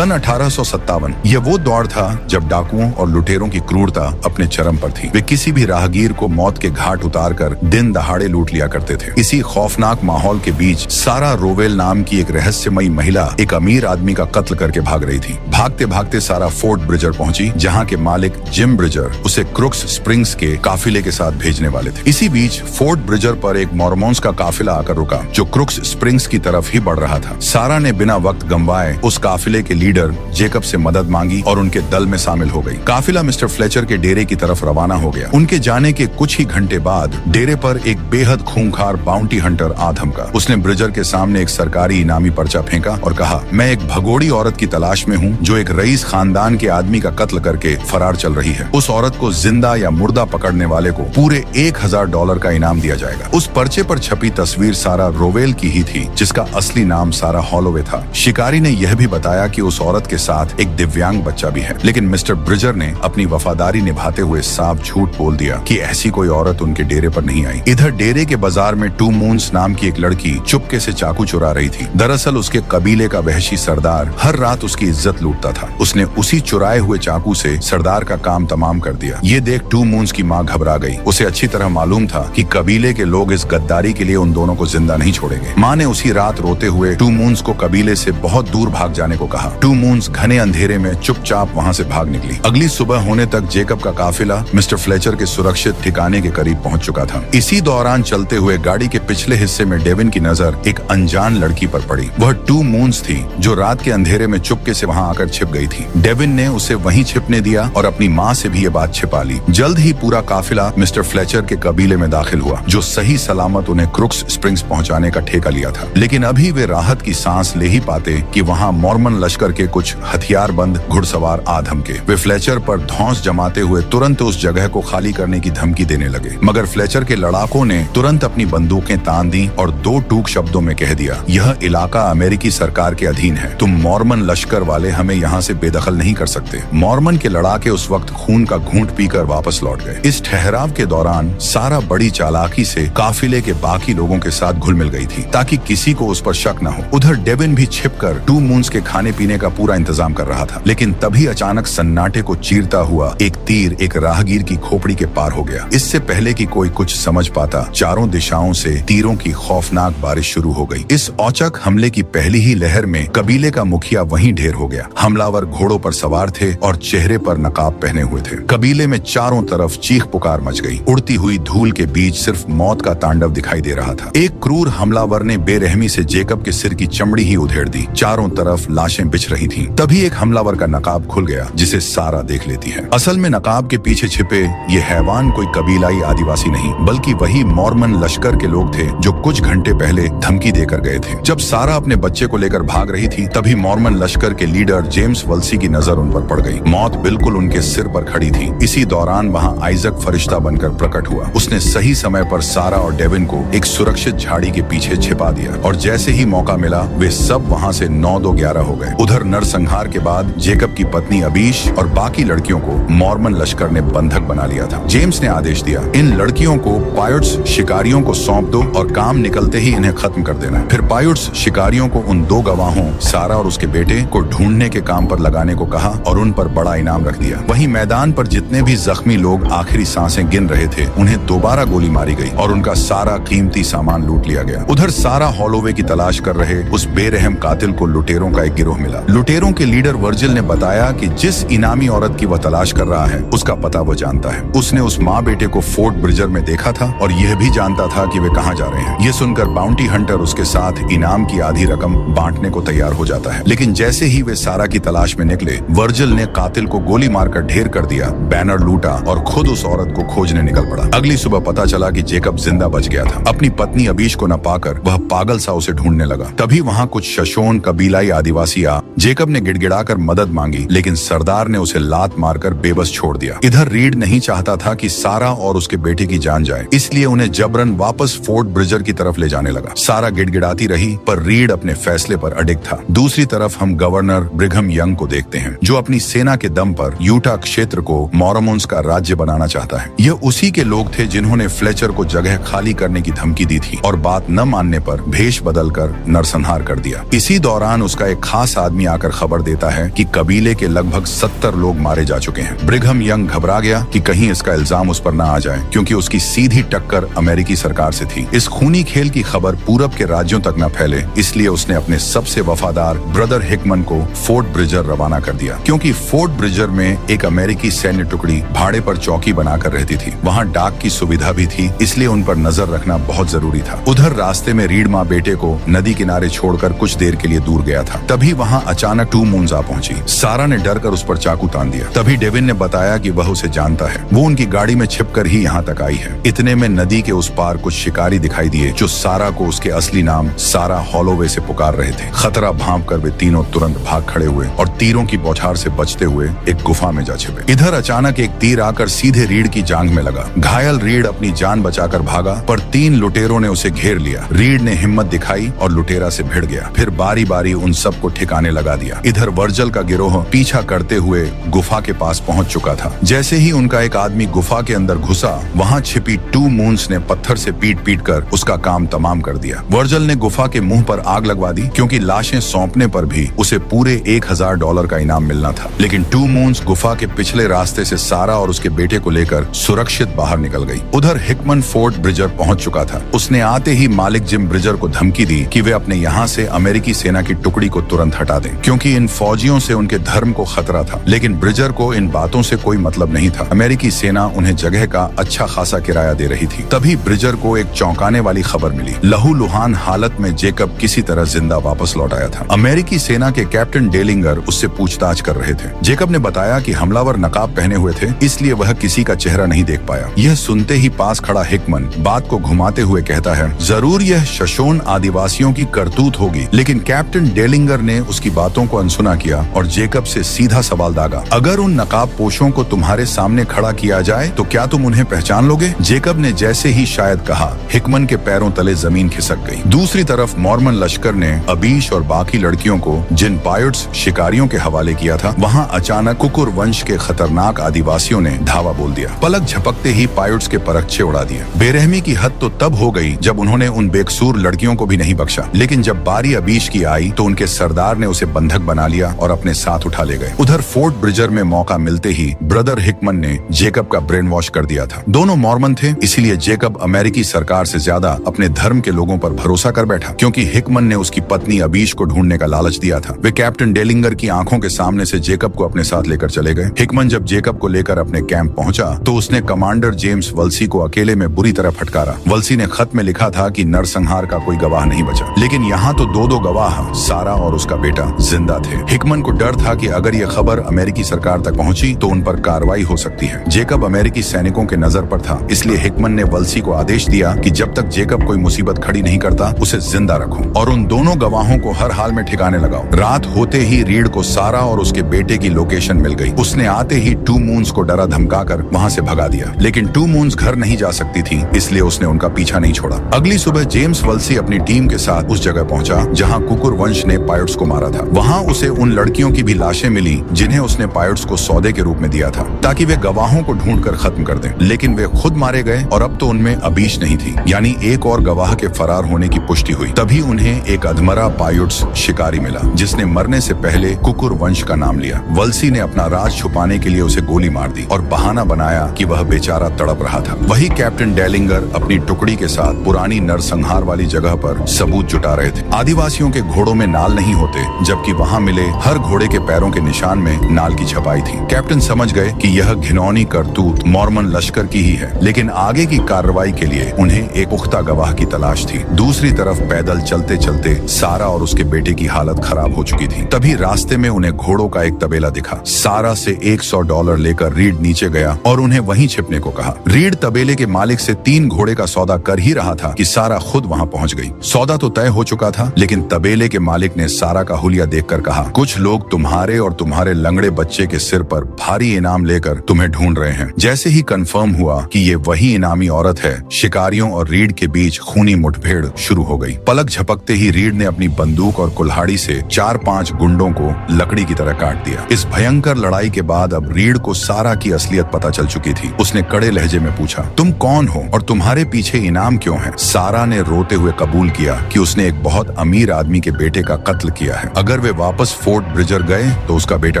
सन 1857 यह वो दौर था जब डाकुओं और लुटेरों की क्रूरता अपने चरम पर थी। वे किसी भी राहगीर को मौत के घाट उतारकर दिन दहाड़े लूट लिया करते थे। इसी खौफनाक माहौल के बीच सारा रोवेल नाम की एक रहस्यमयी महिला एक अमीर आदमी का कत्ल करके भाग रही थी। भागते भागते सारा फोर्ट ब्रिजर पहुंची, जहां के मालिक जिम ब्रिजर उसे क्रुक्स स्प्रिंग्स के काफिले के साथ भेजने वाले थे। इसी बीच फोर्ट ब्रिजर पर एक मॉर्मोन्स का काफिला आकर रुका, जो क्रुक्स स्प्रिंग्स की तरफ ही बढ़ रहा था। सारा ने बिना वक्त गंवाए उस काफिले के लीडर जेकब से मदद मांगी और उनके दल में शामिल हो गई। काफिला मिस्टर फ्लेचर के डेरे की तरफ रवाना हो गया। उनके जाने के कुछ ही घंटे बाद डेरे पर एक बेहद खूंखार बाउंटी हंटर आ धमका। उसने ब्रिजर के सामने एक सरकारी इनामी पर्चा फेंका और कहा, मैं एक भगोड़ी औरत की तलाश में हूँ जो एक रईस खानदान के आदमी का कत्ल करके फरार चल रही है। उस औरत को जिंदा या मुर्दा पकड़ने वाले को पूरे $1000 का इनाम दिया जाएगा। उस पर्चे पर छपी तस्वीर सारा रोवेल की ही थी, जिसका असली नाम सारा हॉलोवे था। शिकारी ने यह भी बताया कि उस औरत के साथ एक दिव्यांग बच्चा भी है, लेकिन मिस्टर ब्रिजर ने अपनी वफादारी निभाते हुए साफ झूठ बोल दिया कि ऐसी कोई औरत उनके डेरे पर नहीं आई। इधर डेरे के बाजार में टू मून्स नाम की एक लड़की चुपके से चाकू चुरा रही थी। दरअसल उसके कबीले का वहशी सरदार हर रात उसकी इज्जत लूटता था। उसने उसी चुराए हुए चाकू से सरदार का काम तमाम कर दिया। ये देख टू मून्स की माँ घबरा गई। उसे अच्छी तरह मालूम था कि कबीले के लोग इस गद्दारी के लिए उन दोनों को जिंदा नहीं छोड़ेंगे। माँ ने उसी रात रोते हुए टू मून्स को कबीले से बहुत दूर भाग जाने को कहा। टू मून्स घने अंधेरे में चुपचाप वहाँ से भाग निकली। अगली सुबह होने तक जेकब का काफिला मिस्टर फ्लेचर के सुरक्षित ठिकाने के करीब पहुंच चुका था। इसी दौरान चलते हुए गाड़ी के पिछले हिस्से में डेविन की नजर एक अनजान लड़की पर पड़ी। वह टू मून्स थी, जो रात के अंधेरे में चुपके से वहाँ आकर छिप गई थी। डेविन ने उसे वहीं छिपने दिया और अपनी माँ से भी ये बात छिपा ली। जल्द ही पूरा काफिला मिस्टर फ्लेचर के कबीले में दाखिल हुआ, जो सही सलामत उन्हें क्रुक्स स्प्रिंग्स पहुँचाने का ठेका लिया था। लेकिन अभी वे राहत की सांस ले ही पाते कि वहाँ मॉर्मन लश्कर के कुछ हथियारबंद घुड़सवार आ धमके। वे फ्लेचर पर धौंस जमाते हुए तुरंत उस जगह को खाली करने की धमकी देने लगे, मगर फ्लेचर के लड़ाकों ने तुरंत अपनी बंदूकें तान दी और दो टूक शब्दों में कह दिया, यह इलाका अमेरिकी सरकार के अधीन है। तुम मॉर्मन लश्कर वाले हमें यहाँ से बेदखल नहीं कर सकते। मॉर्मन के लड़ाके उस वक्त खून का घूंट पीकर वापस लौट गए। इस ठहराव के दौरान सारा बड़ी चालाकी से काफिले के बाकी लोगों के साथ घुल मिल गई थी, ताकि किसी को उस पर शक न हो। उधर डेविन भी छिपकर टू मून्स के खाने पीने का पूरा इंतजाम कर रहा था। लेकिन तभी अचानक सन्नाटे को चीरता हुआ एक तीर एक राहगीर की खोपड़ी के पार हो गया। इससे पहले कि कोई कुछ समझ पाता, चारों दिशाओं से तीरों की खौफनाक बारिश शुरू हो गई। इस औचक हमले की पहली ही लहर में कबीले का मुखिया वहीं ढेर हो गया। हमलावर घोड़ों पर सवार थे और चेहरे पर नकाब पहने हुए थे। कबीले में चारों तरफ चीख पुकार मच गई। उड़ती हुई धूल के बीच सिर्फ मौत का तांडव दिखाई दे रहा था। एक क्रूर हमलावर ने बेरहमी से जेकब के सिर की चमड़ी ही उधेड़ दी। चारों तरफ लाशें बिछ रही थीं। तभी एक हमलावर का नकाब खुल गया, जिसे सारा देख लेती है। असल में नकाब के पीछे छिपे ये हैवान कोई कबीलाई आदिवासी नहीं, बल्कि वही मॉर्मन लश्कर के लोग थे जो कुछ घंटे पहले धमकी देकर गए थे। जब सारा अपने बच्चे को लेकर भाग रही थी, तभी मॉर्मन लश्कर के लीडर जेम्स वल्सी की नजर उन पर पड़ गई। मौत बिल्कुल उनके सिर पर खड़ी थी। इसी दौरान वहाँ आइजक फरिश्ता बनकर प्रकट हुआ। उसने सही समय पर सारा और डेविन को एक सुरक्षित झाड़ी के पीछे छिपा दिया और जैसे ही मौका मिला वे सब वहाँ से 9-2-11 हो गए। उधर नरसंहार के बाद जेकब की पत्नी अबीश और बाकी लड़कियों को मॉर्मन लश्कर ने बंधक बना लिया था। जेम्स ने आदेश दिया, इन लड़कियों को पायरेट्स शिकारियों को सौंप दो और काम निकलते ही इन्हें खत्म कर देना। फिर पायरेट्स शिकारियों को उन 2 गवाहों सारा और उसके बेटे को ढूंढने के काम पर लगाने को कहा और उन पर बड़ा इनाम रख दिया। वहीं मैदान पर जितने भी जख्मी लोग आखिरी सांसें गिन रहे थे, उन्हें दोबारा गोली मारी गई और उनका सारा कीमती सामान लूट लिया गया। उधर सारा हॉलोवे की तलाश कर रहे उस बेरहम कातिल को लुटेरों का एक गिरोह मिला। लुटेरों के लीडर वर्जिल ने बताया कि जिस इनामी औरत की वह तलाश कर रहा है, उसका पता वो जानता है। उसने उस माँ बेटे को फोर्ट ब्रिजर में देखा था और यह भी जानता था कि वे कहाँ जा रहे हैं। ये सुनकर बाउंटी हंटर उसके साथ इनाम की आधी रकम बांटने को तैयार हो जाता है। लेकिन जैसे ही वे सारा की तलाश में निकले, वर्जिल ने कातिल को गोली मारकर ढेर कर दिया, बैनर लूटा और खुद उस औरत को खोजने निकल पड़ा। अगली सुबह पता चला कि जेकब जिंदा बच गया था। अपनी पत्नी अबीश को न पाकर वह पागल सा उसे ढूंढने लगा। तभी वहाँ कुछ शशोन कबीलाई आदिवासी आ जेकब ने गिड़गिड़ाकर मदद मांगी, लेकिन सरदार ने उसे लात मारकर बेबस छोड़ दिया। इधर रीड नहीं चाहता था कि सारा और उसके बेटे की जान जाए, इसलिए उन्हें जबरन वापस फोर्ट ब्रिजर की तरफ ले जाने लगा। सारा गिड़गिड़ाती रही, पर रीड अपने फैसले पर अडिग था। दूसरी तरफ हम गवर्नर ब्रिघम यंग को देखते हैं, जो अपनी सेना के दम पर यूटा क्षेत्र को मॉर्मोन्स का राज्य बनाना चाहता है। यह उसी के लोग थे जिन्होंने फ्लेचर को जगह खाली करने की धमकी दी थी और बात न मानने पर भेष बदलकर नरसंहार कर दिया। इसी दौरान उसका एक खास आदमी आकर खबर देता है कि कबीले के लगभग 70 लोग मारे जा चुके हैं। ब्रिघम यंग घबरा गया कि कहीं इसका इल्जाम उस पर न आ जाए, क्योंकि उसकी सीधी टक्कर अमेरिकी सरकार से थी। इस खूनी खेल की खबर पूरब के राज्यों तक न फैले, इसलिए उसने अपने सबसे वफादार ब्रदर हिकमन को फोर्ट ब्रिजर रवाना कर दिया। क्योंकि फोर्ट ब्रिजर में एक अमेरिकी सैन्य टुकड़ी भाड़े पर चौकी बनाकर रहती थी, वहाँ डाक की सुविधा भी थी, इसलिए उन पर नजर रखना बहुत जरूरी था। उधर रास्ते में रीड माँ बेटे को नदी किनारे छोड़कर कुछ देर के लिए दूर गया था। तभी वहाँ अचानक टू मून्स आ पहुंची। सारा ने डर कर उस पर चाकू तान दिया। तभी डेविन ने बताया कि वह उसे जानता है, वो उनकी गाड़ी में छिपकर ही यहाँ तक आई है। इतने में नदी के उस पार कुछ शिकारी दिखाई दिए जो सारा को उसके असली नाम सारा हॉलोवे से पुकार रहे थे। खतरा भांप कर वे तीनों तुरंत भाग खड़े हुए और तीरों की बौछार से बचते हुए एक गुफा में जा छिपे। इधर अचानक एक तीर आकर सीधे रीड की जांघ में लगा। घायल रीड अपनी जान बचाकर भागा, पर 3 लुटेरों ने उसे घेर लिया। रीड ने हिम्मत दिखाई और लुटेरा से भिड़ गया। फिर बारी बारी उन सबको ठिकाने लगा दिया। इधर वर्जल का गिरोह पीछा करते हुए गुफा के पास पहुंच चुका था। जैसे ही उनका एक आदमी गुफा के अंदर घुसा, वहां छिपी टू मून्स ने पत्थर से पीट पीट कर उसका काम तमाम कर दिया। वर्जल ने गुफा के मुंह पर आग लगवा दी, क्योंकि लाशें सौंपने पर भी उसे पूरे $1000 का इनाम मिलना था। लेकिन टू मून्स गुफा के पिछले रास्ते से सारा और उसके बेटे को लेकर सुरक्षित बाहर निकल गई। उधर हिकमन फोर्ट ब्रिजर पहुंच चुका था। उसने आते ही मालिक जिम ब्रिजर को धमकी दी कि वे अपने यहाँ से अमेरिकी सेना की टुकड़ी को तुरंत हटा दें, क्योंकि इन फौजियों से उनके धर्म को खतरा था। लेकिन ब्रिजर को इन बातों से कोई मतलब नहीं था। अमेरिकी सेना उन्हें जगह का अच्छा खासा किराया दे रही थी। तभी ब्रिजर को एक चौंकाने वाली खबर मिली। लहूलुहान हालत में जेकब किसी तरह जिंदा वापस लौट आया था। अमेरिकी सेना के कैप्टन डेलिंगर उससे पूछताछ कर रहे थे। जेकब ने बताया कि हमलावर नकाब पहने हुए थे, इसलिए वह किसी का चेहरा नहीं देख पाया। यह सुनते ही पास खड़ा हिकमन बात को घुमाते हुए कहता है, जरूर यह शोषण आदिवासियों की करतूत होगी। लेकिन कैप्टन डेलिंगर ने उसकी बातों को अनसुना किया और जेकब से सीधा सवाल दागा, अगर उन नकाब पोशों को तुम्हारे सामने खड़ा किया जाए तो क्या तुम उन्हें पहचान लोगे? जेकब ने जैसे ही शायद कहा, हिकमन के पैरों तले जमीन खिसक गई। दूसरी तरफ मॉर्मन लश्कर ने अबीश और बाकी लड़कियों को, जिन पायलट्स शिकारियों के हवाले किया था, वहाँ अचानक कुकुर वंश के खतरनाक आदिवासियों ने धावा बोल दिया। पलक झपकते ही पायलट्स के परखचे उड़ा दिए। बेरहमी की हद तो तब हो गई जब उन्होंने उन बेकसूर लड़कियों को भी नहीं बख्शा। लेकिन जब बारी अबीश की आई तो उनके सरदार ने उसे बंधक बना लिया और अपने साथ उठा ले गए। उधर फोर्ट ब्रिजर में मौका मिलते ही ब्रदर हिकमन ने जेकब का ब्रेन वॉश कर दिया था। दोनों मॉर्मन थे, इसीलिए जेकब अमेरिकी सरकार से ज्यादा अपने धर्म के लोगों पर भरोसा कर बैठा, क्योंकि हिकमन ने उसकी पत्नी अबीश को ढूंढने का लालच दिया था। वे कैप्टन डेलिंगर की आंखों के सामने से जेकब को अपने साथ लेकर चले गए। हिकमन जब जेकब को लेकर अपने कैंप पहुंचा तो उसने कमांडर जेम्स वल्सी को अकेले में बुरी तरह फटकारा। वल्सी ने खत में लिखा था कि नरसंहार का कोई गवाह नहीं बचा, लेकिन यहाँ तो दो गवाह, सारा और उसका बेटा, जिंदा थे। हिकमन को डर था कि अगर यह खबर अमेरिकी सरकार तक पहुंची तो उन पर कार्रवाई हो सकती है। जेकब अमेरिकी सैनिकों के नजर पर था, इसलिए हिकमन ने वल्सी को आदेश दिया कि जब तक जेकब कोई मुसीबत खड़ी नहीं करता उसे जिंदा रखो और उन दोनों गवाहों को हर हाल में ठिकाने लगाओ। रात होते ही रीड को सारा और उसके बेटे की लोकेशन मिल गई। उसने आते ही टू मून्स को डरा धमकाकर वहां से भगा दिया, लेकिन टू मून्स घर नहीं जा सकती थी, इसलिए उसने उनका पीछा नहीं छोड़ा। अगली सुबह जेम्स वल्सी अपनी टीम के साथ उस जगह पहुंचा जहां कुकुर वंश ने पायलट्स को मारा था। वहां उसे उन लड़कियों की भी लाशें मिली जिन्हें उसने पायलट्स को सौदे के रूप में दिया था, ताकि वे गवाहों को ढूंढकर खत्म कर दें। लेकिन वे खुद मारे गए और अब तो उनमें अबीश नहीं थी, यानी एक और गवाह के फरार होने की पुष्टि हुई। तभी उन्हें एक अधमरा पायलट्स शिकारी मिला जिसने मरने से पहले कुकुर वंश का नाम लिया। वल्सी ने अपना राज छुपाने के लिए उसे गोली मार दी और बहाना बनाया कि वह बेचारा तड़प रहा था। वही कैप्टन डेलिंगर अपनी टुकड़ी के साथ पुरानी नरसंहार वाली जगह पर सबूत जुटा रहे थे। आदिवासियों के घोड़ों में नाल नहीं होते, जबकि वहां मिले हर घोड़े के पैरों के निशान में नाल की छपाई थी। कैप्टन समझ गए कि यह घिनौनी करतूत मॉर्मन लश्कर की ही है, लेकिन आगे की कार्रवाई के लिए उन्हें एक पुख्ता गवाह की तलाश थी। दूसरी तरफ पैदल चलते चलते सारा और उसके बेटे की हालत खराब हो चुकी थी। तभी रास्ते में उन्हें घोड़ों का एक तबेला दिखा। सारा से $100 लेकर रीड नीचे गया और उन्हें वहीं छिपने को कहा। रीड तबेले के मालिक से 3 घोड़े का सौदा कर ही रहा था कि सारा खुद वहां पहुंच गई। सौदा तो तय हो चुका था, लेकिन तबेले के मालिक ने सारा का हुलिया देखकर कहा, कुछ लोग तुम्हारे और तुम्हारे लंगड़े बच्चे के सिर पर भारी इनाम लेकर तुम्हें ढूंढ रहे हैं। जैसे ही कंफर्म हुआ कि ये वही इनामी औरत है, शिकारियों और रीड के बीच खूनी मुठभेड़ शुरू हो गई। पलक झपकते ही रीड ने अपनी बंदूक और कुल्हाड़ी से 4-5 गुंडों को लकड़ी की तरह काट दिया। इस भयंकर लड़ाई के बाद अब रीड को सारा की असलियत पता चल चुकी थी। उसने कड़े लहजे में पूछा, तुम कौन हो और तुम्हारे पीछे इनाम क्यों है? सारा ने रोते हुए कबूल किया कि उसने एक बहुत अमीर आदमी के बेटे का कत्ल किया है। अगर वे वापस फोर्ट ब्रिजर गए तो उसका बेटा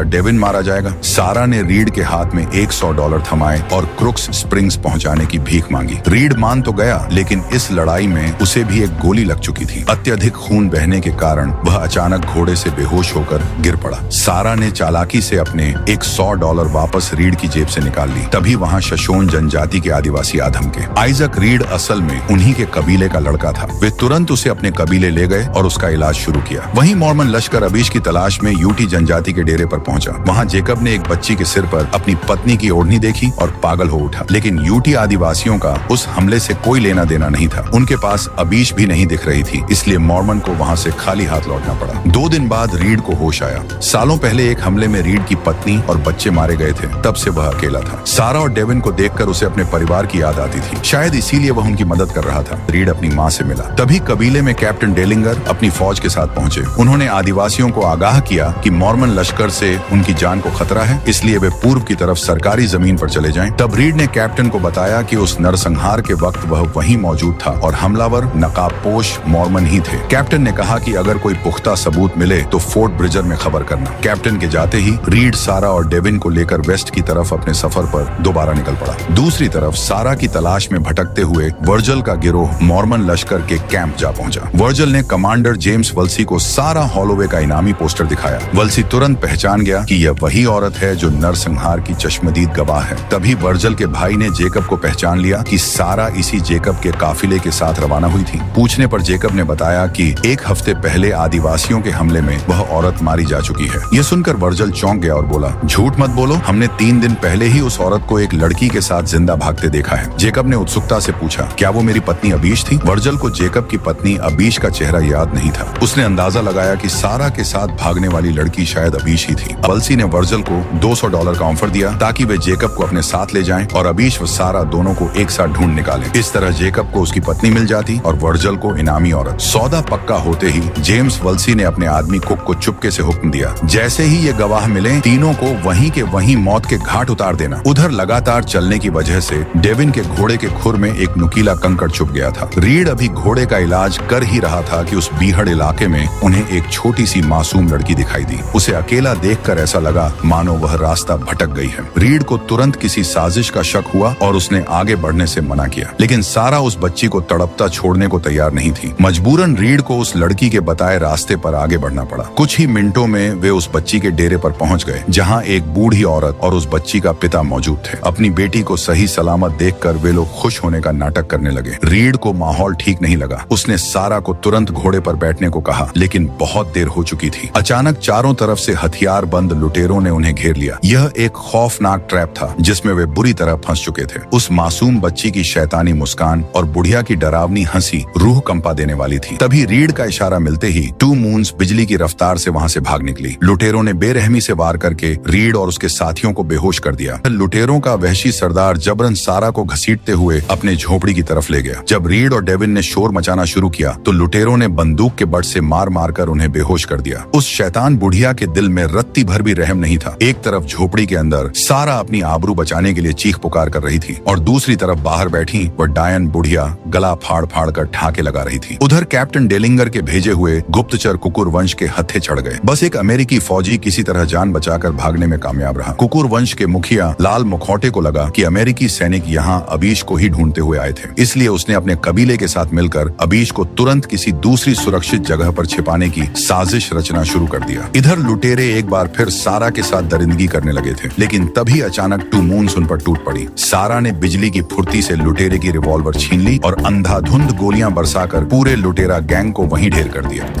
डेविन मारा जाएगा। सारा ने रीड के हाथ में $100 थमाए और क्रुक्स स्प्रिंग्स पहुंचाने की भीख मांगी। रीड मान तो गया, लेकिन इस लड़ाई में उसे भी एक गोली लग चुकी थी। अत्यधिक खून बहने के कारण वह अचानक घोड़े से बेहोश होकर गिर पड़ा। सारा ने चालाकी से अपने एक $100 वापस रीड की जेब से निकाल ली। तभी वहाँ शोषोन जनजाति के आदिवासी आ धमके। आइजक रीड असल में उन्हीं के कबीले का लड़का था। वे तुरंत उसे अपने कबीले ले गए और उसका इलाज शुरू किया। वहीं मॉर्मन लश्कर अबीश की तलाश में यूटी जनजाति के डेरे पर पहुंचा। वहाँ जेकब ने एक बच्ची के सिर पर अपनी पत्नी की ओढ़नी देखी और पागल हो उठा। लेकिन यूटी आदिवासियों का उस हमले से कोई लेना देना नहीं था। उनके पास अबीश भी नहीं दिख रही थी, इसलिए मॉर्मन को वहाँ से खाली हाथ लौटना पड़ा। 2 दिन बाद रीड को होश आया। सालों पहले एक हमले में रीड की पत्नी और बच्चे मारे गए थे, तब से वह अकेला था। सारा और डेविन को देखकर उसे अपने परिवार की याद आती थी। शायद इसीलिए वह उनकी मदद कर रहा था। रीड अपनी माँ से मिला। तभी कबीले में कैप्टन डेलिंगर अपनी फौज के साथ पहुंचे। उन्होंने आदिवासियों को आगाह किया कि मॉर्मन लश्कर से उनकी जान को खतरा है, इसलिए वे पूर्व की तरफ सरकारी जमीन पर चले जाएं। तब रीड ने कैप्टन को बताया कि उस नरसंहार के वक्त वह वहीं मौजूद था और हमलावर नकाबपोश मॉर्मन ही थे। कैप्टन ने कहा कि अगर कोई पुख्ता सबूत मिले तो फोर्ट ब्रिजर में खबर करना। कैप्टन के जाते ही रीड सारा और डेविन को लेकर वेस्ट की तरफ अपने सफर पर दोबारा निकल पड़ा। दूसरी तरफ सारा की तलाश में भटकते हुए वर्जल का गिरोह मॉर्मन लश्कर के कैंप जा पहुंचा। वर्जल ने कमांडर जेम्स वल्सी को सारा हॉलोवे का इनामी पोस्टर दिखाया। वल्सी तुरंत पहचान गया कि यह वही औरत है जो नरसंहार की चश्मदीद गवाह है। तभी वर्जल के भाई ने जेकब को पहचान लिया कि सारा इसी जेकब के काफिले के साथ रवाना हुई थी। पूछने पर जेकब ने बताया कि 1 हफ्ते पहले आदिवासियों के हमले में वह औरत मारी जा चुकी है। यह सुनकर वर्जल चौंक गया और बोला, झूठ मत बोलो, हमने 3 दिन पहले ही उस औरत को एक लड़की के साथ जिंदा भागते देखा है। जेकब ने उत्सुकता से पूछा, क्या वो मेरी पत्नी अबीश थी? वर्जल को जेकब की पत्नी अबीश का चेहरा याद नहीं था। उसने अंदाजा लगाया कि सारा के साथ भागने वाली लड़की शायद अबीश ही थी। वल्सी ने वर्जल को $200 का ऑफर दिया ताकि वे जेकब को अपने साथ ले जाएं और अबीश व सारा दोनों को एक साथ ढूंढ निकालें। इस तरह जेकब को उसकी पत्नी मिल जाती और वर्जल को इनामी औरत। सौदा पक्का होते ही जेम्स वल्सी ने अपने आदमी कुक को चुपके से हुक्म दिया, जैसे ही ये गवाह मिले तीनों को वहीं के वहीं मौत के घाट उतार देना। उधर लगातार चलने की वजह से डेविन के घोड़े के खुर में एक नुकीला कंकड़ चुभ गया था। रीड अभी घोड़े का इलाज कर ही रहा था कि उस बीहड़ इलाके में उन्हें एक छोटी सी मासूम लड़की दिखाई दी। उसे अकेला देखकर ऐसा लगा मानो वह रास्ता भटक गई है। रीड को तुरंत किसी साजिश का शक हुआ और उसने आगे बढ़ने से मना किया, लेकिन सारा उस बच्ची को तड़पता छोड़ने को तैयार नहीं थी। मजबूरन रीड को उस लड़की के बताए रास्ते पर आगे बढ़ना पड़ा। कुछ ही मिनटों में वे उस बच्ची के डेरे पर पहुंच गए, जहां एक बूढ़ी औरत और उस बच्ची का पिता मौजूद थे। अपनी बेटी को सही सलामत देखकर वे लोग खुश होने का नाटक करने लगे। रीड को माहौल ठीक नहीं लगा। उसने सारा को तुरंत घोड़े पर बैठने को कहा, लेकिन बहुत देर हो चुकी थी। अचानक चारों तरफ से हथियार बंद लुटेरों ने उन्हें घेर लिया। यह एक खौफनाक ट्रैप था जिसमें वे बुरी तरह फंस चुके थे। उस मासूम बच्ची की शैतानी मुस्कान और बुढ़िया की डरावनी हंसी रूह कंपा देने वाली थी। तभी रीड का इशारा मिलते ही 2 मून्स बिजली की रफ्तार से वहां से भाग निकली। लुटेरों ने बेरहमी से वार करके रीड और उसके साथियों को बेहोश कर दिया। लुटेरों का वहशी सरदार जबरन सारा को घसीटते हुए अपने झोपड़ी की तरफ ले गया। जब रीड और डेविन ने शोर मचाना शुरू किया तो लुटेरों ने बंदूक के बट से मार मार कर उन्हें बेहोश कर दिया। उस शैतान बुढ़िया के दिल में रत्ती भर भी रहम नहीं था। एक तरफ झोपड़ी के अंदर सारा अपनी आबरू बचाने के लिए चीख पुकार कर रही थी और दूसरी तरफ बाहर बैठी वह डायन बुढ़िया गला फाड़ फाड़ कर ठाके लगा रही थी। उधर कैप्टन डेलिंगर के भेजे हुए गुप्तचर कुकुर वंश के हत्थे चढ़ गए। बस एक अमेरिकी फौजी किसी तरह जान बचाकर भागने में कामयाब रहा। कुकुर वंश के मुखिया लाल मुखौटे को लगा कि अमेरिकी सैनिक यहाँ अबीश को ही ढूंढते हुए आए थे, इसलिए उसने अपने कबीले के साथ मिलकर अबीश को तुरंत किसी दूसरी सुरक्षित जगह पर छिपाने की साजिश रचना शुरू कर दिया। इधर लुटेरे एक बार फिर सारा के साथ दरिंदगी करने लगे थे, लेकिन तभी अचानक 2 मून्स उन पर टूट पड़ी। सारा ने बिजली की फुर्ती से लुटेरे की रिवॉल्वर छीन ली और अंधाधुंध गोलियां बरसाकर पूरे लुटेरा गैंग को वहीं ढेर कर दिया।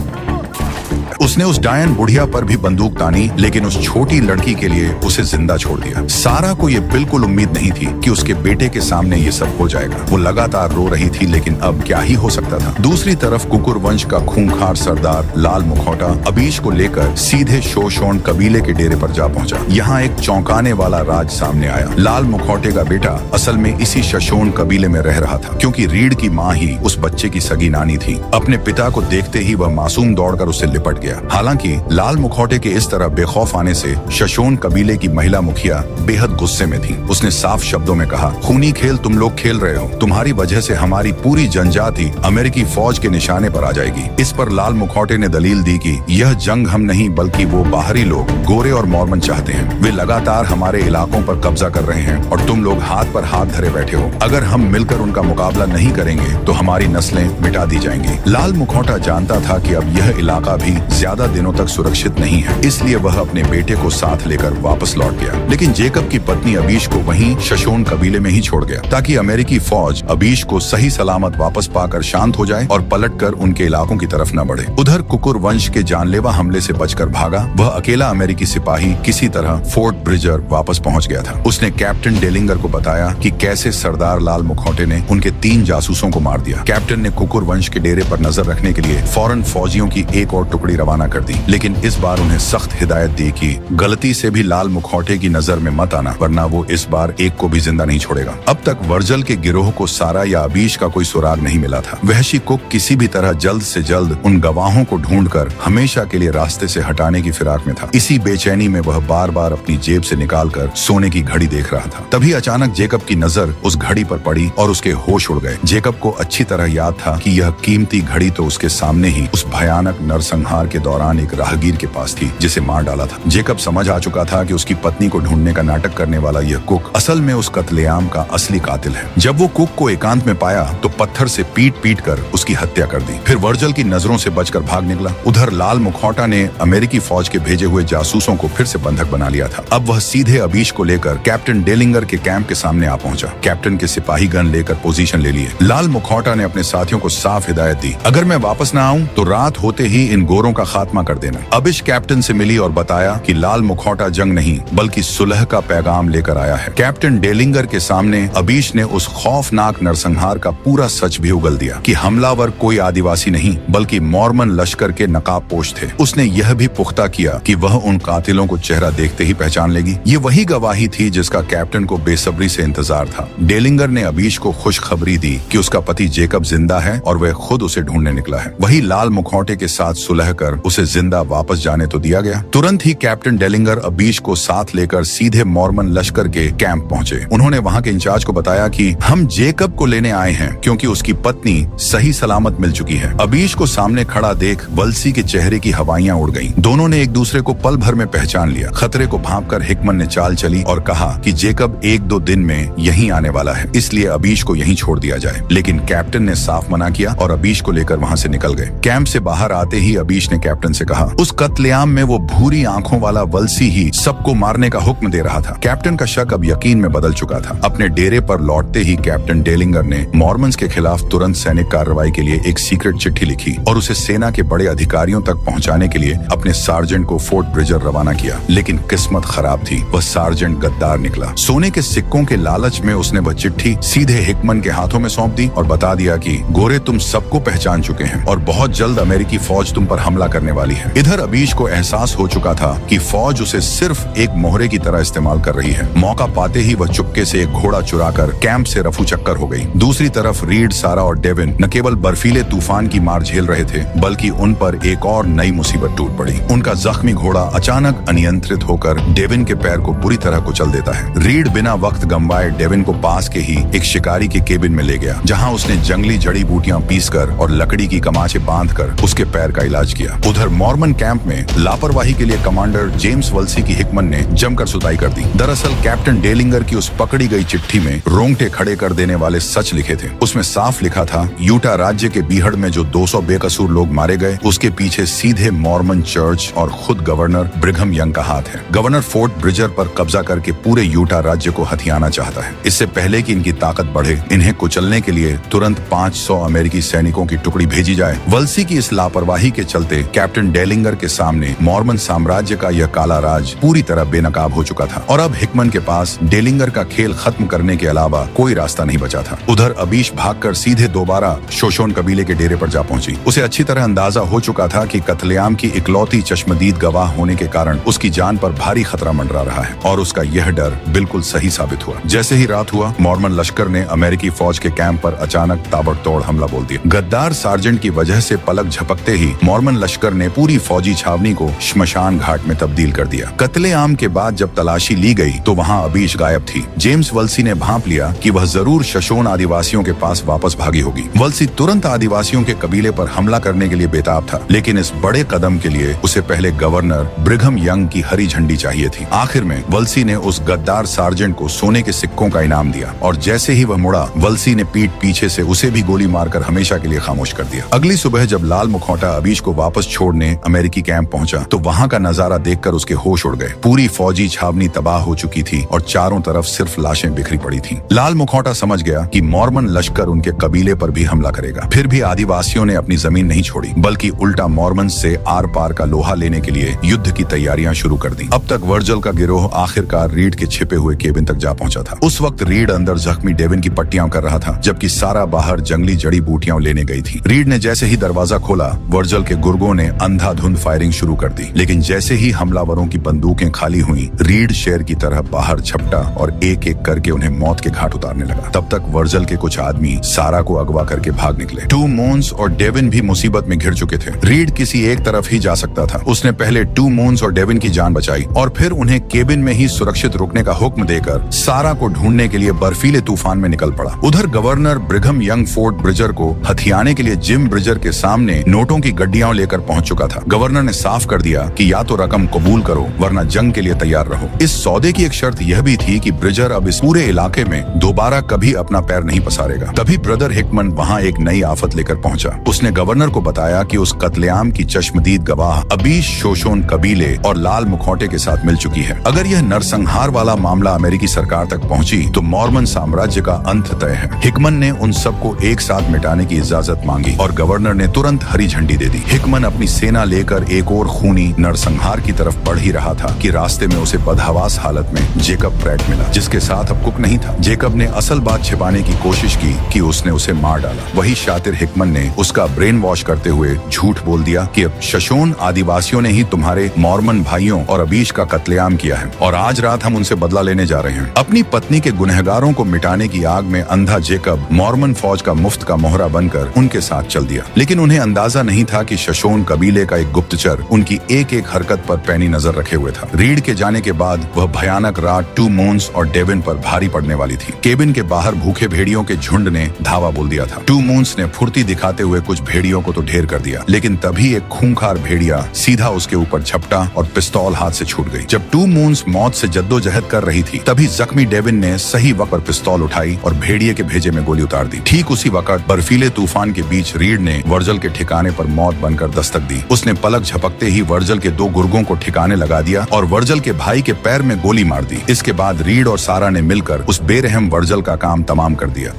उसने उस डायन बुढ़िया पर भी बंदूक तानी, लेकिन उस छोटी लड़की के लिए उसे जिंदा छोड़ दिया। सारा को यह बिल्कुल उम्मीद नहीं थी कि उसके बेटे के सामने ये सब हो जाएगा। वो लगातार रो रही थी, लेकिन अब क्या ही हो सकता था। दूसरी तरफ कुकुर वंश का खूंखार सरदार लाल मुखौटा अबीश को लेकर सीधे शोषोन कबीले के डेरे पर जा पहुंचा। यहाँ एक चौंकाने वाला राज सामने आया। लाल मुखौटे का बेटा असल में इसी शोषोन कबीले में रह रहा था, क्योंकि रीड की माँ ही उस बच्चे की सगी नानी थी। अपने पिता को देखते ही वह मासूम दौड़कर उससे लिपट गया। गया। हालांकि लाल मुखौटे के इस तरह बेखौफ आने से शोषण कबीले की महिला मुखिया बेहद गुस्से में थी। उसने साफ शब्दों में कहा, खूनी खेल तुम लोग खेल रहे हो, तुम्हारी वजह से हमारी पूरी जनजाति अमेरिकी फौज के निशाने पर आ जाएगी। इस पर लाल मुखौटे ने दलील दी कि यह जंग हम नहीं बल्कि वो बाहरी लोग गोरे और मॉर्मन चाहते हैं। वे लगातार हमारे इलाकों पर कब्जा कर रहे हैं और तुम लोग हाथ पर हाथ धरे बैठे हो। अगर हम मिलकर उनका मुकाबला नहीं करेंगे तो हमारी नस्लें मिटा दी जाएंगी। लाल मुखौटा जानता था कि अब यह इलाका भी ज्यादा दिनों तक सुरक्षित नहीं है, इसलिए वह अपने बेटे को साथ लेकर वापस लौट गया। लेकिन जेकब की पत्नी अबीश को वहीं शोषण कबीले में ही छोड़ गया ताकि अमेरिकी फौज अबीश को सही सलामत वापस पाकर शांत हो जाए और पलटकर उनके इलाकों की तरफ न बढ़े। उधर कुकुर वंश के जानलेवा हमले से बचकर भागा वह अकेला अमेरिकी सिपाही किसी तरह फोर्ट ब्रिजर वापस पहुंच गया था। उसने कैप्टन डेलिंगर को बताया कि कैसे सरदार लाल मुखौटे ने उनके 3 जासूसों को मार दिया। कैप्टन ने कुकुर वंश के डेरे पर नजर रखने के लिए फौरन फौजियों की एक और टुकड़ी रवाना कर दी, लेकिन इस बार उन्हें सख्त हिदायत दी कि गलती से भी लाल मुखौटे की नजर में मत आना, वरना वो इस बार एक को भी जिंदा नहीं छोड़ेगा। अब तक वर्जल के गिरोह को सारा या अबीश का कोई सुराग नहीं मिला था। वहशी कुक किसी भी तरह जल्द से जल्द उन गवाहों को ढूंढकर हमेशा के लिए रास्ते से हटाने की फिराक में था। इसी बेचैनी में वह बार बार अपनी जेब से निकालकर सोने की घड़ी देख रहा था। तभी अचानक जेकब की नजर उस घड़ी पर पड़ी और उसके होश उड़ गए। जेकब को अच्छी तरह याद था कि यह कीमती घड़ी तो उसके सामने ही उस भयानक नरसंहार के दौरान एक राहगीर के पास थी जिसे मार डाला था। जेकब समझ आ चुका था कि उसकी पत्नी को ढूंढने का नाटक करने वाला यह कुक असल में उस कत्लेआम का असली कातिल है। जब वो कुक को एकांत में पाया तो पत्थर से पीट कर उसकी हत्या कर दी, फिर वर्जल की नजरों से बचकर भाग निकला। उधर लाल मुखौटा ने अमेरिकी फौज के भेजे हुए जासूसों को फिर से बंधक बना लिया था। अब वह सीधे अबीश को लेकर कैप्टन डेलिंगर के कैंप के सामने आ पहुंचा। कैप्टन के सिपाही गन लेकर पोजीशन ले लिए। लाल मुखौटा ने अपने साथियों को साफ हिदायत दी, अगर मैं वापस न आऊं तो रात होते ही इन गोरों का खात्मा कर देना। अबीश कैप्टन से मिली और बताया कि लाल मुखौटा जंग नहीं बल्कि सुलह का पैगाम लेकर आया है। कैप्टन डेलिंगर के सामने अबीश ने उस खौफनाक नरसंहार का पूरा सच भी उगल दिया कि हमलावर कोई आदिवासी नहीं बल्कि मॉर्मन लश्कर के नकाबपोश थे। उसने यह भी पुख्ता किया कि वह उन कातिलों को चेहरा देखते ही पहचान लेगी। ये वही गवाही थी जिसका कैप्टन को बेसब्री से इंतजार था। डेलिंगर ने अबीश को खुशखबरी दी कि उसका पति जेकब जिंदा है और वह खुद उसे ढूंढने निकला है। वही लाल मुखौटे के साथ सुलह कर उसे जिंदा वापस जाने तो दिया गया। तुरंत ही कैप्टन डेलिंगर अबीश को साथ लेकर सीधे मॉर्मन लश्कर के कैंप पहुंचे। उन्होंने वहां के इंचार्ज को बताया कि हम जेकब को लेने आए हैं क्योंकि उसकी पत्नी सही सलामत मिल चुकी है। अबीश को सामने खड़ा देख वल्सी के चेहरे की हवाइयां उड़ गईं। दोनों ने एक दूसरे को पल भर में पहचान लिया। खतरे को भांपकर हिकमन ने चाल चली और कहा कि जेकब 1-2 दिन में यहीं आने वाला है, इसलिए अबीश को यहीं छोड़ दिया जाए। लेकिन कैप्टन ने साफ मना किया और अबीश को लेकर वहां से निकल गए। कैंप से बाहर आते ही अबीश ने कैप्टन से कहा, उस कत्लेआम में वो भूरी आंखों वाला वल्सी ही सबको मारने का हुक्म दे रहा था। कैप्टन का शक अब यकीन में बदल चुका था। अपने डेरे पर लौटते ही कैप्टन डेलिंगर ने मॉर्मन्स के खिलाफ तुरंत सैनिक कार्रवाई के लिए एक सीक्रेट चिट्ठी लिखी और उसे सेना के बड़े अधिकारियों तक पहुंचाने के लिए अपने सार्जेंट को फोर्ट ब्रिजर रवाना किया। लेकिन किस्मत खराब थी, वह सार्जेंट गद्दार निकला। सोने के सिक्कों के लालच में उसने वह चिट्ठी सीधे हिकमन के हाथों में सौंप दी और बता दिया कि गोरे तुम सबको पहचान चुके हैं और बहुत जल्द अमेरिकी फौज तुम पर हमला करने वाली है। इधर अबीश को एहसास हो चुका था कि फौज उसे सिर्फ एक मोहरे की तरह इस्तेमाल कर रही है। मौका पाते ही वह चुपके से एक घोड़ा चुराकर कैंप से रफू चक्कर हो गई। दूसरी तरफ रीड, सारा और डेविन न केवल बर्फीले तूफान की मार झेल रहे थे बल्कि उन पर एक और नई मुसीबत टूट पड़ी। उनका जख्मी घोड़ा अचानक अनियंत्रित होकर डेविन के पैर को बुरी तरह कुचल देता है। रीड बिना वक्त गंवाए डेविन को पास के ही एक शिकारी के केबिन में ले गया, जहां उसने जंगली जड़ी बूटियां पीसकर और लकड़ी की कमाचे बांधकर उसके पैर का इलाज किया। उधर मॉर्मन कैंप में लापरवाही के लिए कमांडर जेम्स वल्सी की हिकमन ने जमकर सुताई कर दी। दरअसल कैप्टन डेलिंगर की उस पकड़ी गई चिट्ठी में रोंगटे खड़े कर देने वाले सच लिखे थे। उसमें साफ लिखा था, यूटा राज्य के बीहड़ में जो 200 बेकसूर लोग मारे गए उसके पीछे सीधे मॉर्मन चर्च और खुद गवर्नर ब्रिघम यंग का हाथ है। गवर्नर फोर्ट ब्रिजर पर कब्जा करके पूरे यूटा राज्य को हथियाना चाहता है। इससे पहले कि इनकी ताकत बढ़े, इन्हें कुचलने के लिए तुरंत 500 अमेरिकी सैनिकों की टुकड़ी भेजी जाए। वल्सी की इस लापरवाही के चलते कैप्टन डेलिंगर के सामने मॉर्मन साम्राज्य का यह काला राज पूरी तरह बेनकाब हो चुका था और अब हिकमन के पास डेलिंगर का खेल खत्म करने के अलावा कोई रास्ता नहीं बचा था। उधर अबीश भागकर सीधे दोबारा शोषण कबीले के डेरे पर जा पहुंची। उसे अच्छी तरह अंदाजा हो चुका था कि कत्लेआम की इकलौती चश्मदीद गवाह होने के कारण उसकी जान पर भारी खतरा मंडरा रहा है और उसका यह डर बिल्कुल सही साबित हुआ। जैसे ही रात हुआ, मॉर्मन लश्कर ने अमेरिकी फौज के कैंप पर अचानक ताबड़तोड़ हमला बोल दिया। गद्दार सार्जेंट की वजह से पलक झपकते ही मॉर्मन लश्कर लश्कर ने पूरी फौजी छावनी को श्मशान घाट में तब्दील कर दिया। कत्लेआम के बाद जब तलाशी ली गई तो वहाँ अबीश गायब थी। जेम्स वल्सी ने भांप लिया कि वह जरूर शोशोन आदिवासियों के पास वापस भागी होगी। वल्सी तुरंत आदिवासियों के कबीले पर हमला करने के लिए बेताब था, लेकिन इस बड़े कदम के लिए उसे पहले गवर्नर ब्रिघम यंग की हरी झंडी चाहिए थी। आखिर में वल्सी ने उस गद्दार सार्जेंट को सोने के सिक्कों का इनाम दिया और जैसे ही वह मुड़ा, वल्सी ने पीठ पीछे से उसे भी गोली मारकर हमेशा के लिए खामोश कर दिया। अगली सुबह जब लाल मुखौटा अबीश को वापस छोड़ने अमेरिकी कैंप पहुंचा तो वहां का नजारा देखकर उसके होश उड़ गए। पूरी फौजी छावनी तबाह हो चुकी थी और चारों तरफ सिर्फ लाशें बिखरी पड़ी थीं। लाल मुखौटा समझ गया कि मॉर्मन लश्कर उनके कबीले पर भी हमला करेगा। फिर भी आदिवासियों ने अपनी जमीन नहीं छोड़ी, बल्कि उल्टा मॉर्मन से आर पार का लोहा लेने के लिए युद्ध की तैयारियां शुरू कर दी। अब तक वर्जल का गिरोह आखिरकार रीड के छिपे हुए केबिन तक जा पहुंचा था। उस वक्त रीड अंदर जख्मी डेविन की पट्टियां कर रहा था, जबकि सारा बाहर जंगली जड़ी बूटियां लेने गई थी। रीड ने जैसे ही दरवाजा खोला, वर्जल के गुर्गों ने अंधाधुंध फायरिंग शुरू कर दी, लेकिन जैसे ही हमलावरों की बंदूकें खाली हुई, रीड शेर की तरह बाहर झपटा और एक एक करके उन्हें मौत के घाट उतारने लगा। तब तक वर्जल के कुछ आदमी सारा को अगवा करके भाग निकले। टू मोन्स और डेविन भी मुसीबत में घिर चुके थे। रीड किसी एक तरफ ही जा सकता था। उसने पहले टू मोन्स और डेविन की जान बचाई और फिर उन्हें केबिन में ही सुरक्षित रुकने का हुक्म देकर सारा को ढूंढने के लिए बर्फीले तूफान में निकल पड़ा। उधर governor Brigham young fort Breezer को हथियाने के लिए जिम ब्रिजर के सामने नोटों की गड्डियां लेकर पहुंच चुका था। गवर्नर ने साफ कर दिया कि या तो रकम कबूल करो वरना जंग के लिए तैयार रहो। इस सौदे की एक शर्त यह भी थी कि ब्रिजर अब इस पूरे इलाके में दोबारा कभी अपना पैर नहीं पसारेगा। तभी ब्रदर हिकमन वहां एक नई आफत लेकर पहुंचा। उसने गवर्नर को बताया कि उस कत्लेआम की चश्मदीद गवाह अबीश शोशोन कबीले और लाल मुखौटे के साथ मिल चुकी है। अगर यह नरसंहार वाला मामला अमेरिकी सरकार तक पहुंची तो मॉर्मन साम्राज्य का अंत तय है। हिकमन ने उन सबको एक साथ मिटाने की इजाजत मांगी और गवर्नर ने तुरंत हरी झंडी दे दी। हिकमन अपनी सेना लेकर एक और खूनी नरसंहार की तरफ बढ़ ही रहा था कि रास्ते में उसे बदहवास हालत में जेकब प्रैट मिला, जिसके साथ अब कुक नहीं था। जेकब ने असल बात छिपाने की कोशिश की कि उसने उसे मार डाला। वही शातिर हिकमन ने उसका ब्रेन वॉश करते हुए झूठ बोल दिया कि अब शोशोन आदिवासियों ने ही तुम्हारे मॉर्मन भाइयों और अबीश का कत्लेआम किया है और आज रात हम उनसे बदला लेने जा रहे हैं। अपनी पत्नी के गुनहगारों को मिटाने की आग में अंधा जेकब मॉर्मन फौज का मुफ्त का मोहरा बनकर उनके साथ चल दिया, लेकिन उन्हें अंदाजा नहीं था कि शोशोन कबीले का एक गुप्तचर उनकी एक एक हरकत पर पैनी नजर रखे हुए था। रीड के जाने के बाद वह भयानक रात टू मोन्स और डेविन पर भारी पड़ने वाली थी। केबिन के बाहर भूखे भेड़ियों के झुंड ने धावा बोल दिया था। टू मोन्स ने फुर्ती दिखाते हुए कुछ भेड़ियों को तो ढेर कर दिया, लेकिन तभी एक खूंखार भेड़िया सीधा उसके ऊपर झपटा और पिस्तौल हाथ से छूट गई। जब टू मोन्स मौत से जद्दोजहद कर रही थी, तभी जख्मी डेविन ने सही वक्त पर पिस्तौल उठाई और भेड़िए के भेजे में गोली उतार दी। ठीक उसी वक्त बर्फीले तूफान के बीच रीड ने वर्जल के ठिकाने पर मौत बनकर दस्तक दी। उसने पलक झपकते ही वर्जल के दो गुर्गों को ठिकाने लगा दिया और वर्जल के भाई के पैर में गोली मार दी। इसके बाद रीड और सारा ने मिलकर उस बेरहम वर्जल का काम तमाम कर दिया।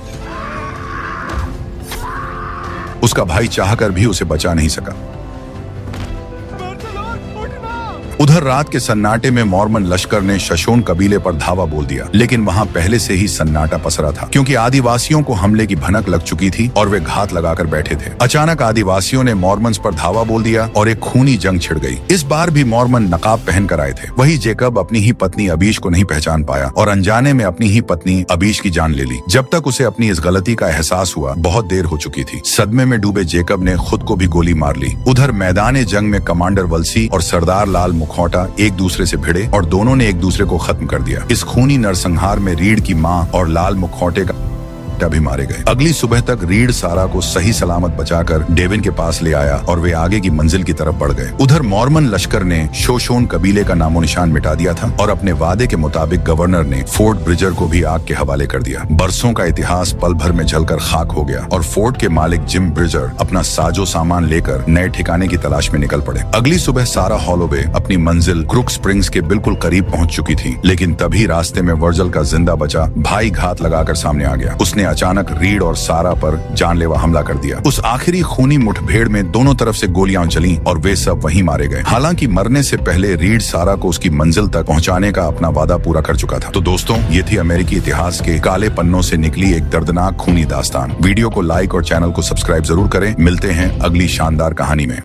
उसका भाई चाहकर भी उसे बचा नहीं सका। उधर रात के सन्नाटे में मॉर्मन लश्कर ने शोशोन कबीले पर धावा बोल दिया, लेकिन वहां पहले से ही सन्नाटा पसरा था क्योंकि आदिवासियों को हमले की भनक लग चुकी थी और वे घात लगाकर बैठे थे। अचानक आदिवासियों ने मॉर्मन्स पर धावा बोल दिया और एक खूनी जंग छिड़ गई। इस बार भी मॉर्मन नकाब पहन कर आए थे। वही जेकब अपनी ही पत्नी अबीश को नहीं पहचान पाया और अनजाने में अपनी ही पत्नी अबीश की जान ले ली। जब तक उसे अपनी इस गलती का एहसास हुआ, बहुत देर हो चुकी थी। सदमे में डूबे जेकब ने खुद को भी गोली मार ली। उधर मैदान जंग में कमांडर वल्सी और सरदार लाल मुखौटा एक दूसरे से भिड़े और दोनों ने एक दूसरे को खत्म कर दिया। इस खूनी नरसंहार में रीड की मां और लाल मुखौटे का भी मारे गए। अगली सुबह तक रीड सारा को सही सलामत बचाकर डेविन के पास ले आया और वे आगे की मंजिल की तरफ बढ़ गए। उधर मॉर्मन लश्कर ने शोशोन कबीले का नामो निशान मिटा दिया था और अपने वादे के मुताबिक गवर्नर ने फोर्ट ब्रिजर को भी आग के हवाले कर दिया। बरसों का इतिहास पल भर में जलकर खाक हो गया और फोर्ट के मालिक जिम ब्रिजर अपना साजो सामान लेकर नए ठिकाने की तलाश में निकल पड़े। अगली सुबह सारा हॉलोवे अपनी मंजिल क्रुक स्प्रिंग्स के बिल्कुल करीब पहुंच चुकी थी, लेकिन तभी रास्ते में वर्जल का जिंदा बचा भाई घात लगाकर सामने आ गया। उसने अचानक रीड और सारा पर जानलेवा हमला कर दिया। उस आखिरी खूनी मुठभेड़ में दोनों तरफ से गोलियां चलीं और वे सब वहीं मारे गए। हालांकि मरने से पहले रीड सारा को उसकी मंजिल तक पहुंचाने का अपना वादा पूरा कर चुका था। तो दोस्तों, ये थी अमेरिकी इतिहास के काले पन्नों से निकली एक दर्दनाक खूनी दास्तान। वीडियो को लाइक और चैनल को सब्सक्राइब जरूर करें। मिलते हैं अगली शानदार कहानी में।